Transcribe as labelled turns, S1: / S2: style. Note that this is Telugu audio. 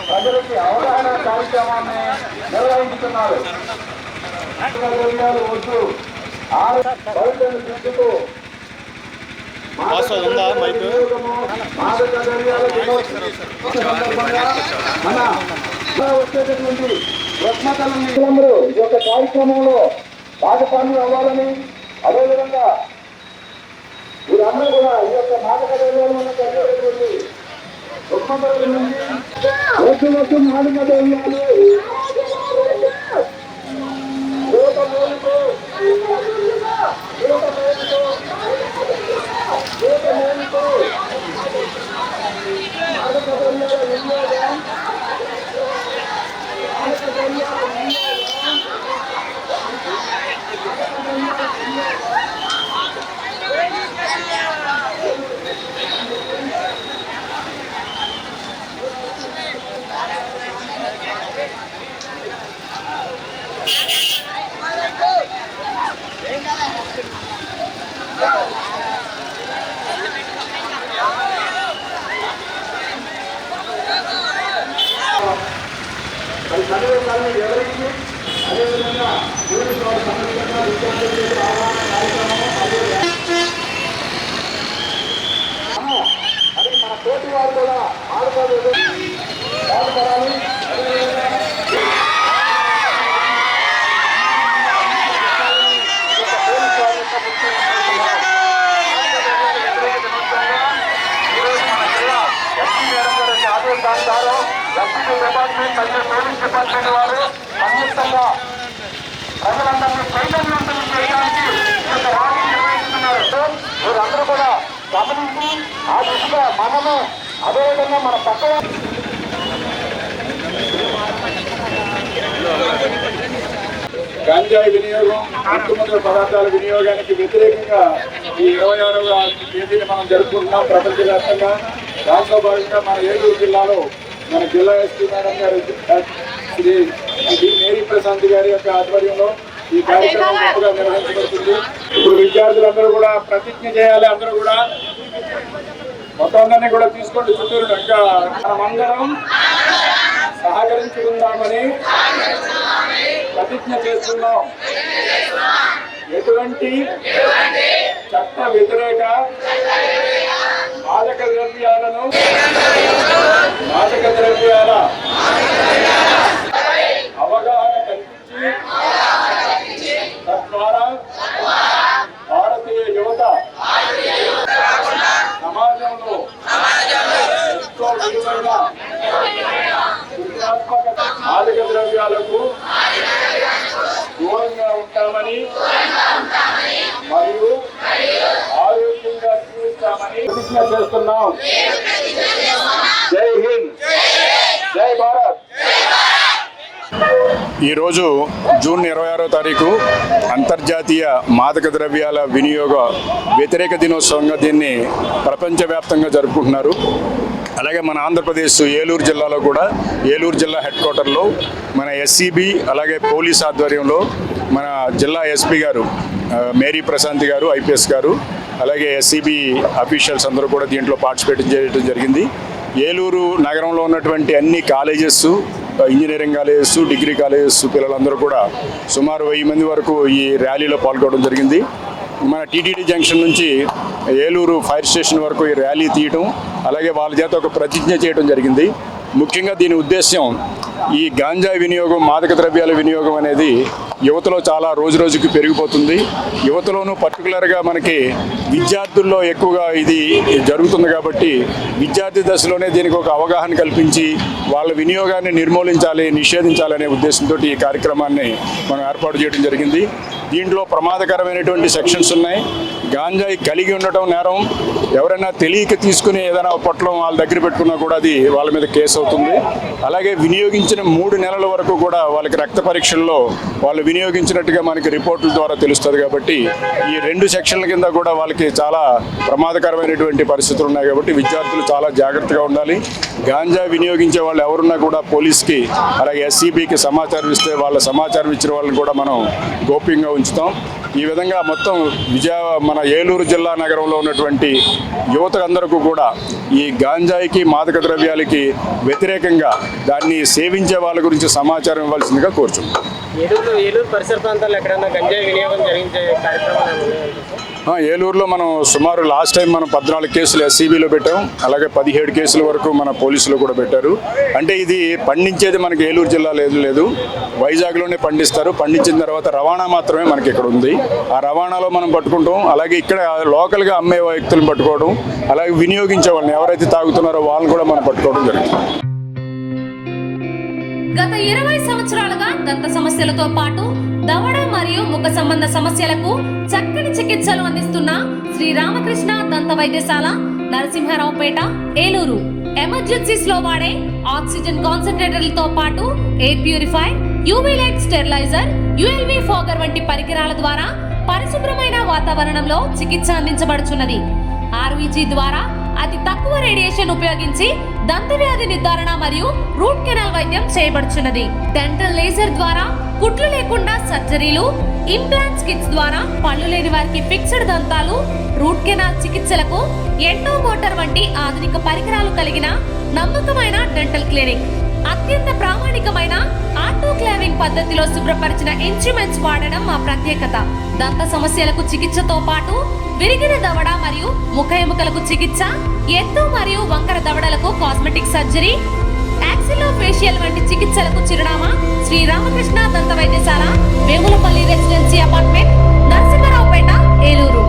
S1: ప్రజలకి అవగాహన కార్యక్రమాన్ని నిర్వహించుతున్నారు. వద్దు బయటను తిప్పుతూ వచ్చేటటువంటి రుగ్మతలందరూ ఈ యొక్క కార్యక్రమంలో భాగస్వామ్యం అవ్వాలని, అదేవిధంగా వీరందరూ కూడా ఈ యొక్క మాదక ద్రవ్యాలు కలిగేటటువంటి రుగ్మతల నుండి వద్దు మాదక ద్రవ్యాలు సందేశాలను వివరించి, అదేవిధంగా సంబంధించిన విద్యార్థులకు అవగాహన కార్యక్రమం అది మన తోటి వారు కూడా బాధపడాలి. ఎస్పీ డిపార్ట్మెంట్ మరియు పోలీస్ డిపార్ట్మెంట్ వారు సంయుక్తంగా ప్రజలందరినీ చైతన్యవంతులు చేయడానికి ర్యాలీ నిర్వహిస్తున్నారు. వీరందరూ కూడా గమనించి ఆ దిశగా మనము, అదేవిధంగా మన పక్క గంజాయి వినియోగం, మత్తుమందుల పదార్థాల వినియోగానికి వ్యతిరేకంగా ఈ 26వ తేదీని మనం జరుపుకుంటున్నాం ప్రపంచవ్యాప్తంగా. దాంట్లో భాగంగా మన ఏలూరు జిల్లాలో మన జిల్లా ఎస్పీ మేడం గారు శ్రీ మేరీ ప్రశాంత్ గారి యొక్క ఆధ్వర్యంలో ఈ కార్యక్రమం గొప్పగా నిర్వహించబడుతుంది. ఇప్పుడు విద్యార్థులందరూ కూడా ప్రతిజ్ఞ చేయాలి. అందరూ కూడా మొత్తం అందరినీ కూడా తీసుకోండి. చుట్టూరు ఇంకా మనమందరం సహకరించుకుందామని ప్రతిజ్ఞ చేస్తున్నాం. ఎటువంటి చట్ట వ్యతిరేక మాదక ద్రవ్యాల అవగాహన కల్పించి తద్వారా భారతీయ యువత సమాజంలో ఎంతో విలువైన సృజనాత్మక మాదక ద్రవ్యాలకు దూరంగా ఉంటామని మరియు ఆరోగ్యంగా జీవిస్తామని ప్రతిజ్ఞ చేస్తున్నాం. జై హింద్, జై భారత్.
S2: ఈరోజు జూన్ 26వ తారీఖు అంతర్జాతీయ మాదక ద్రవ్యాల వినియోగ వ్యతిరేక దినోత్సవంగా దీన్ని ప్రపంచవ్యాప్తంగా జరుపుకుంటున్నారు. అలాగే మన ఆంధ్రప్రదేశ్ ఏలూరు జిల్లాలో కూడా ఏలూరు జిల్లా హెడ్ క్వార్టర్లో మన ఎస్సీబీ అలాగే పోలీస్ ఆధ్వర్యంలో మన జిల్లా ఎస్పీ గారు మేరీ ప్రశాంత్ గారు ఐపీఎస్ గారు అలాగే ఎస్సీబీ అఫీషియల్స్ అందరూ కూడా దీంట్లో పార్టిసిపేట్ చేయడం జరిగింది. ఏలూరు నగరంలో ఉన్నటువంటి అన్ని colleges, engineering colleges, degree colleges పిల్లలందరూ కూడా సుమారు 1000 మంది వరకు ఈ ర్యాలీలో పాల్గొనడం జరిగింది. మన టీటీడీ జంక్షన్ నుంచి ఏలూరు ఫైర్ స్టేషన్ వరకు ఈ ర్యాలీ తీయడం, అలాగే వాళ్ళ చేత ఒక ప్రతిజ్ఞ చేయడం జరిగింది. ముఖ్యంగా దీని ఉద్దేశ్యం ఈ గాంజాయి వినియోగం, మాదక ద్రవ్యాల వినియోగం అనేది యువతలో చాలా రోజుకి పెరిగిపోతుంది. యువతలోనూ పర్టికులర్గా మనకి విద్యార్థుల్లో ఎక్కువగా ఇది జరుగుతుంది కాబట్టి విద్యార్థి దశలోనే దీనికి ఒక అవగాహన కల్పించి వాళ్ళ వినియోగాన్ని నిర్మూలించాలి, నిషేధించాలనే ఉద్దేశంతో ఈ కార్యక్రమాన్ని మనం ఏర్పాటు చేయడం జరిగింది. దీంట్లో ప్రమాదకరమైనటువంటి సెక్షన్స్ ఉన్నాయి. గాంజాయి కలిగి ఉండటం నేరం, ఎవరైనా తెలియక తీసుకుని ఏదైనా పొట్లం వాళ్ళ దగ్గర పెట్టుకున్నా కూడా అది వాళ్ళ మీద కేసు అవుతుంది. అలాగే వినియోగించే జన్మించిన 3 నెలల వరకు కూడా వాళ్ళకి రక్త పరీక్షల్లో వాళ్ళు వినియోగించినట్టుగా మనకి రిపోర్టుల ద్వారా తెలుస్తుంది. కాబట్టి ఈ 2 సెక్షన్ల కింద కూడా వాళ్ళకి చాలా ప్రమాదకరమైనటువంటి పరిస్థితులు ఉన్నాయి. కాబట్టి విద్యార్థులు చాలా జాగ్రత్తగా ఉండాలి. గాంజా వినియోగించే వాళ్ళు ఎవరున్నా కూడా పోలీస్కి అలాగే ఎస్సీబీకి సమాచారం ఇస్తే వాళ్ళ సమాచారం ఇచ్చిన వాళ్ళని కూడా మనం గోప్యంగా ఉంచుతాం. ఈ విధంగా మొత్తం మన ఏలూరు జిల్లా నగరంలో ఉన్నటువంటి యువతలందరికీ కూడా ఈ గాంజాయికి మాదక ద్రవ్యాలకి వ్యతిరేకంగా దాన్ని సేవించే వాళ్ళ గురించి సమాచారం ఇవ్వాల్సిందిగా కోరుచున్నాం.
S3: ఏలూరు పరిసర ప్రాంతాల్లో ఎక్కడైనా గంజాయి వినియోగం జరిగించే కార్యక్రమాలు
S2: ఏలూరులో మనం సుమారు లాస్ట్ టైం మనం 14 కేసులు ఎస్సీబీలో పెట్టాం. అలాగే 17 కేసుల వరకు మన పోలీసులు కూడా పెట్టారు. అంటే ఇది పండించేది మనకి ఏలూరు జిల్లా లేదు, వైజాగ్లోనే పండిస్తారు. పండించిన తర్వాత రవాణా మాత్రమే మనకి ఇక్కడ ఉంది. ఆ రవాణాలో మనం పట్టుకుంటాం. అలాగే ఇక్కడ లోకల్గా అమ్మే వ్యక్తులను పట్టుకోవడం, అలాగే వినియోగించే వాళ్ళని ఎవరైతే తాగుతున్నారో వాళ్ళని కూడా మనం పట్టుకోవడం జరుగుతుంది.
S4: గత 20 సంవత్సరాలుగా దంత సమస్యలతో పాటు దవడ మరియు ముఖ సంబంధ సమస్యలకు చక్కని చికిత్సలు అందిస్తున్న శ్రీ రామకృష్ణ దంత వైద్యశాల, నరసింహారావుపేట, ఏలూరు. ఎమర్జెన్సీస్ లో వాడే ఆక్సిజన్ కాన్సంట్రేటర్లతో పాటు air purifier, UV light steriliser, ULV fogger వంటి పరికరాల ద్వారా పరిశుభ్రమైన వాతావరణంలో చికిత్స అందించబడుచున్నది. ఆర్వీజీ ద్వారా అతి తక్కువ రేడియేషన్ ఉపయోగించి దంత వ్యాధి నిర్ధారణ మరియు రూట్ కెనాల్ వైద్యం చేయబడుచున్నది. డెంటల్ లేజర్ ద్వారా కుట్లు లేకుండా సర్జరీలు, ఇంప్లాంట్స్ కిట్స్ ద్వారా పళ్ళు లేని వారికి ఫిక్స్డ్ దంతాలు, రూట్ కెనాల్ చికిత్సలకు ఎండో మోటార్ వంటి ఆధునిక పరికరాలు కలిగిన నమ్మకమైన డెంటల్ క్లినిక్. అత్యంత ప్రామాణికమైన ఆటోక్లావింగ్ పద్ధతిలో శుభ్రపరిచిన ఇన్స్ట్రుమెంట్స్ వాడడం మా ప్రత్యేకత. దంత సమస్యలకు చికిత్సతో పాటు విరిగిన దవడ మరియు ముఖ ఎముకలకు చికిత్స, ఎత్తు మరియు వంకర దవడలకు కాస్మెటిక్ సర్జరీ, యాక్సిలోఫేషియల్ వంటి చికిత్సలకు చిరునామా శ్రీ రామకృష్ణ దంత వైద్యశాల, వేములపల్లి రెసిడెన్సీ అపార్ట్మెంట్, నరసింహారావుపేట, ఏలూరు.